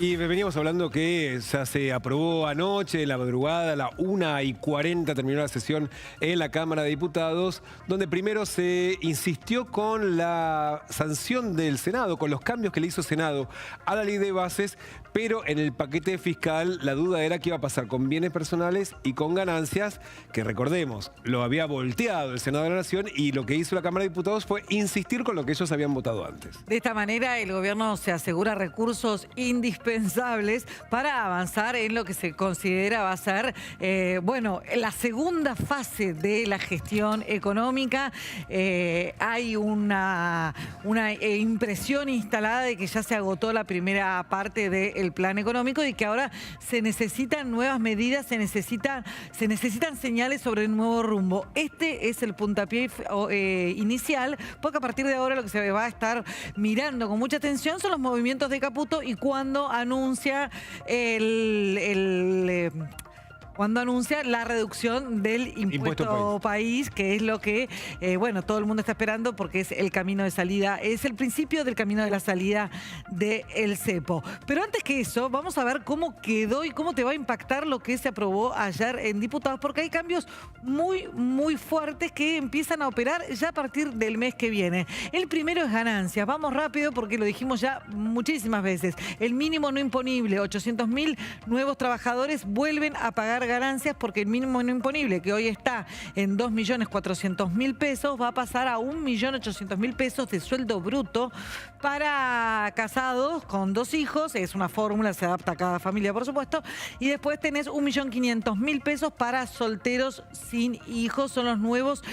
Y veníamos hablando que ya se aprobó anoche, en la madrugada, a la 1:40 terminó la sesión en la Cámara de Diputados, donde primero se insistió con la sanción del Senado, con los cambios que le hizo Senado a la ley de bases, pero en el paquete fiscal la duda era qué iba a pasar con bienes personales y con ganancias, que recordemos, lo había volteado el Senado de la Nación y lo que hizo la Cámara de Diputados fue insistir con lo que ellos habían votado antes. De esta manera el gobierno se asegura recursos indispensables para avanzar en lo que se considera va a ser, la segunda fase de la gestión económica. Hay una impresión instalada de que ya se agotó la primera parte del plan económico y que ahora se necesitan nuevas medidas, se necesitan señales sobre el nuevo rumbo. Este es el puntapié inicial, porque a partir de ahora lo que se va a estar mirando con mucha atención son los movimientos de Caputo y cuando anuncia la reducción del impuesto país, que es lo que, todo el mundo está esperando porque es el camino de salida, es el principio del camino de la salida del cepo. Pero antes que eso, vamos a ver cómo quedó y cómo te va a impactar lo que se aprobó ayer en diputados, porque hay cambios muy, muy fuertes que empiezan a operar ya a partir del mes que viene. El primero es ganancias. Vamos rápido porque lo dijimos ya muchísimas veces. El mínimo no imponible, 800.000 nuevos trabajadores vuelven a pagar ganancias porque el mínimo no imponible, que hoy está en 2.400.000 pesos, va a pasar a 1.800.000 pesos de sueldo bruto para casados con 2 hijos. Es una fórmula, se adapta a cada familia, por supuesto. Y después tenés 1.500.000 pesos para solteros sin hijos. Son los nuevos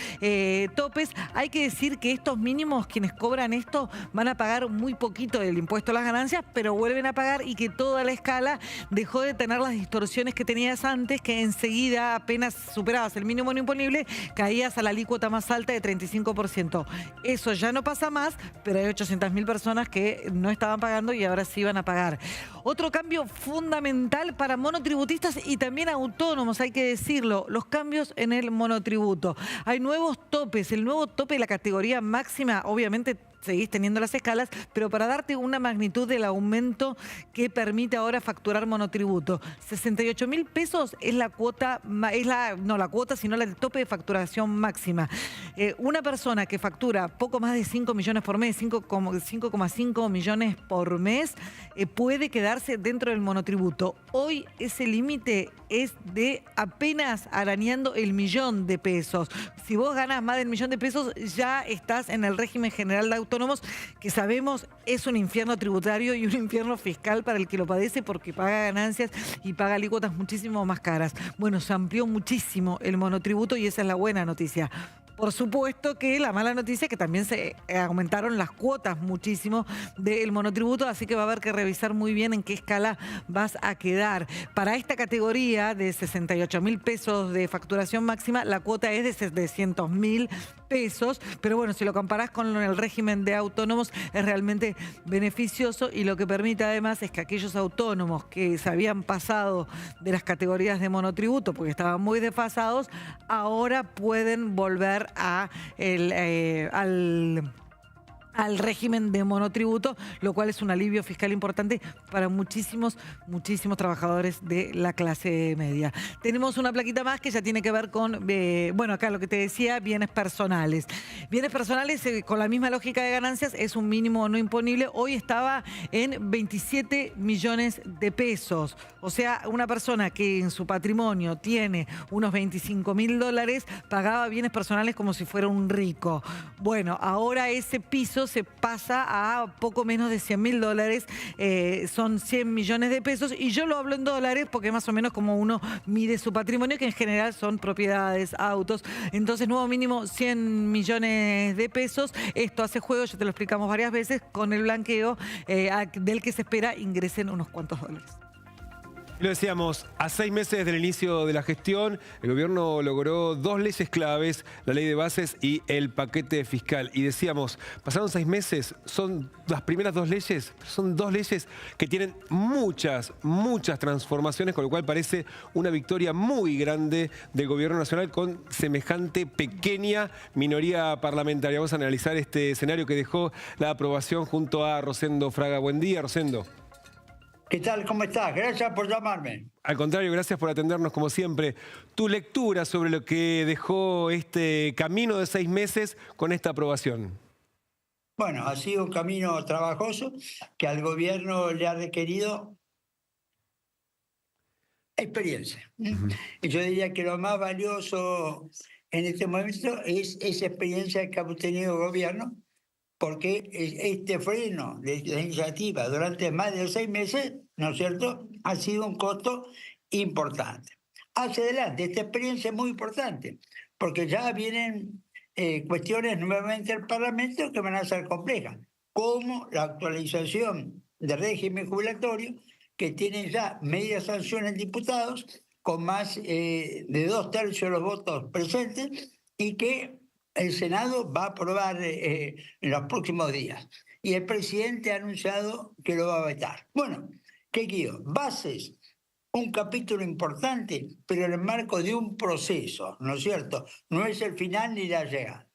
topes. Hay que decir que estos mínimos, quienes cobran esto, van a pagar muy poquito del impuesto a las ganancias, pero vuelven a pagar y que toda la escala dejó de tener las distorsiones que tenías antes, que enseguida apenas superabas el mínimo no imponible, caías a la alícuota más alta de 35%. Eso ya no pasa más, pero hay 800.000 personas que no estaban pagando y ahora sí van a pagar. Otro cambio fundamental para monotributistas y también autónomos, hay que decirlo, los cambios en el monotributo. Hay nuevos topes, el nuevo tope de la categoría máxima, obviamente seguís teniendo las escalas, pero para darte una magnitud del aumento que permite ahora facturar monotributo. 68.000 pesos es la cuota, no la cuota, sino el tope de facturación máxima. Una persona que factura poco más de 5 millones por mes, 5,5 millones por mes, puede quedarse dentro del monotributo. Hoy ese límite es de apenas arañando el 1.000.000 de pesos. Si vos ganas más del 1.000.000 de pesos, ya estás en el régimen general de autónomos, que sabemos es un infierno tributario y un infierno fiscal para el que lo padece porque paga ganancias y paga alícuotas muchísimo más caras. Bueno, se amplió muchísimo el monotributo y esa es la buena noticia. Por supuesto que la mala noticia es que también se aumentaron las cuotas muchísimo del monotributo, así que va a haber que revisar muy bien en qué escala vas a quedar. Para esta categoría de 68.000 pesos de facturación máxima, la cuota es de 700.000 pesos, pero bueno, si lo comparás con el régimen de autónomos es realmente beneficioso y lo que permite además es que aquellos autónomos que se habían pasado de las categorías de monotributo porque estaban muy desfasados, ahora pueden volver al régimen de monotributo, lo cual es un alivio fiscal importante para muchísimos trabajadores de la clase media. Tenemos una plaquita más que ya tiene que ver con, acá lo que te decía, bienes personales. Bienes personales, con la misma lógica de ganancias, es un mínimo no imponible. Hoy estaba en 27 millones de pesos. O sea, una persona que en su patrimonio tiene unos 25.000 dólares, pagaba bienes personales como si fuera un rico. Bueno, ahora ese piso se pasa a poco menos de 100.000 dólares, son 100 millones de pesos, y yo lo hablo en dólares porque más o menos como uno mide su patrimonio, que en general son propiedades, autos. Entonces, nuevo mínimo 100 millones de pesos. Esto hace juego, ya te lo explicamos varias veces, con el blanqueo del que se espera ingresen unos cuantos dólares. Lo decíamos, a 6 meses del inicio de la gestión, el gobierno logró 2 leyes claves, la ley de bases y el paquete fiscal. Y decíamos, pasaron 6 meses, son las primeras 2 leyes, son 2 leyes que tienen muchas transformaciones, con lo cual parece una victoria muy grande del gobierno nacional con semejante pequeña minoría parlamentaria. Vamos a analizar este escenario que dejó la aprobación junto a Rosendo Fraga. Buen día, Rosendo. ¿Qué tal? ¿Cómo estás? Gracias por llamarme. Al contrario, gracias por atendernos como siempre. Tu lectura sobre lo que dejó este camino de 6 meses con esta aprobación. Bueno, ha sido un camino trabajoso que al gobierno le ha requerido experiencia. Y yo diría que lo más valioso en este momento es esa experiencia que ha obtenido el gobierno, porque este freno de la iniciativa durante más de 6 meses, ¿no es cierto?, ha sido un costo importante. Hacia adelante, esta experiencia es muy importante, porque ya vienen cuestiones nuevamente al Parlamento que van a ser complejas, como la actualización del régimen jubilatorio, que tiene ya media sanción en diputados, con más de 2/3 de los votos presentes, y que el Senado va a aprobar en los próximos días. Y el presidente ha anunciado que lo va a vetar. Bueno, ¿qué quiero? Bases, un capítulo importante, pero en el marco de un proceso, ¿no es cierto? No es el final ni la llegada.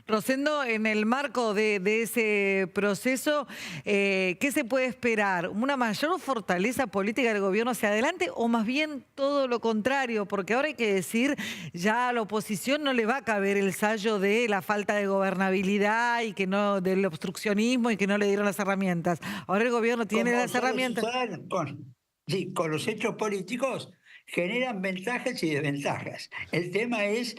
Rosendo, en el marco de ese proceso, ¿qué se puede esperar? ¿Una mayor fortaleza política del gobierno hacia adelante o más bien todo lo contrario? Porque ahora hay que decir, ya a la oposición no le va a caber el sallo de la falta de gobernabilidad y que no del obstruccionismo y que no le dieron las herramientas. Ahora el gobierno tiene las herramientas. Con los hechos políticos generan ventajas y desventajas. El tema es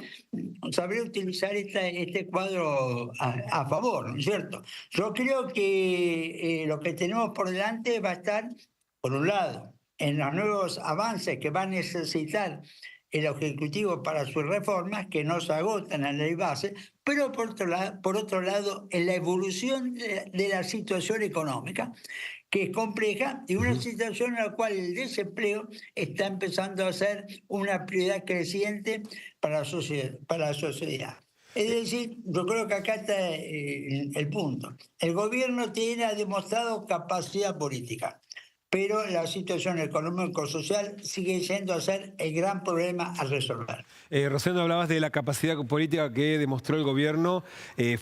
saber utilizar este cuadro a favor, ¿no es cierto? Yo creo que lo que tenemos por delante va a estar, por un lado, en los nuevos avances que va a necesitar el Ejecutivo para sus reformas, que no se agotan en la ley base, pero por otro lado, en la evolución de la situación económica, que es compleja, y una situación en la cual el desempleo está empezando a ser una prioridad creciente para la sociedad. Es decir, yo creo que acá está el punto. El gobierno ha demostrado capacidad política, pero la situación económico-social sigue siendo el gran problema a resolver. Rosendo, hablabas de la capacidad política que demostró el gobierno.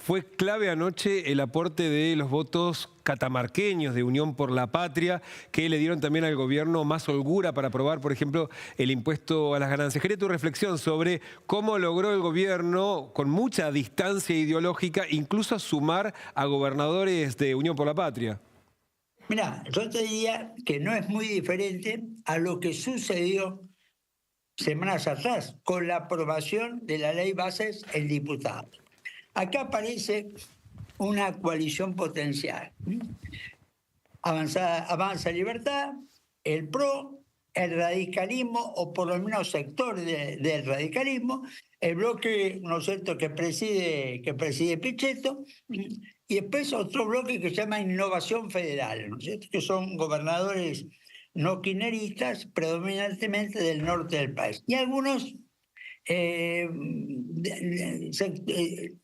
Fue clave anoche el aporte de los votos catamarqueños de Unión por la Patria, que le dieron también al gobierno más holgura para aprobar, por ejemplo, el impuesto a las ganancias. Quería tu reflexión sobre cómo logró el gobierno, con mucha distancia ideológica, incluso sumar a gobernadores de Unión por la Patria. Mirá, yo te diría que no es muy diferente a lo que sucedió semanas atrás con la aprobación de la ley bases en diputados. Acá aparece una coalición potencial. Avanza Libertad, el PRO, el radicalismo, o por lo menos sectores del radicalismo, el bloque, ¿no es cierto?, que preside Pichetto, y después otro bloque que se llama Innovación Federal, ¿no es cierto?, que son gobernadores no kirchneristas, predominantemente del norte del país. Y algunos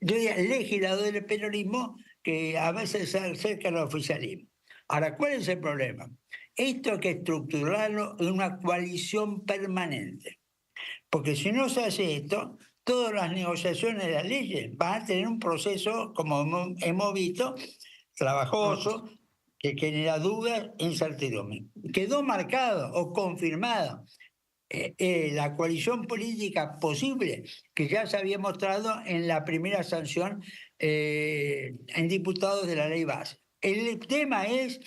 legisladores del peronismo que a veces se acercan al oficialismo. Ahora, ¿cuál es el problema? Esto hay que estructurarlo en una coalición permanente. Porque si no se hace esto, todas las negociaciones de las leyes van a tener un proceso, como hemos visto, trabajoso, que genera dudas e incertidumbre. Quedó marcado o confirmado la coalición política posible que ya se había mostrado en la primera sanción en diputados de la ley base. El tema es,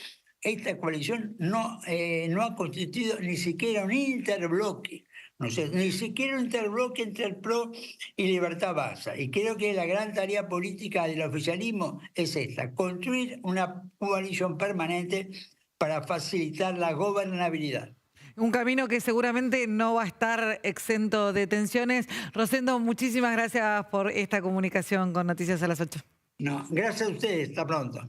esta coalición no ha constituido ni siquiera un interbloque, no sé, ni siquiera un interbloque entre el PRO y Libertad Avanza. Y creo que la gran tarea política del oficialismo es esta, construir una coalición permanente para facilitar la gobernabilidad. Un camino que seguramente no va a estar exento de tensiones. Rosendo, muchísimas gracias por esta comunicación con Noticias a las 8. No, gracias a ustedes. Hasta pronto.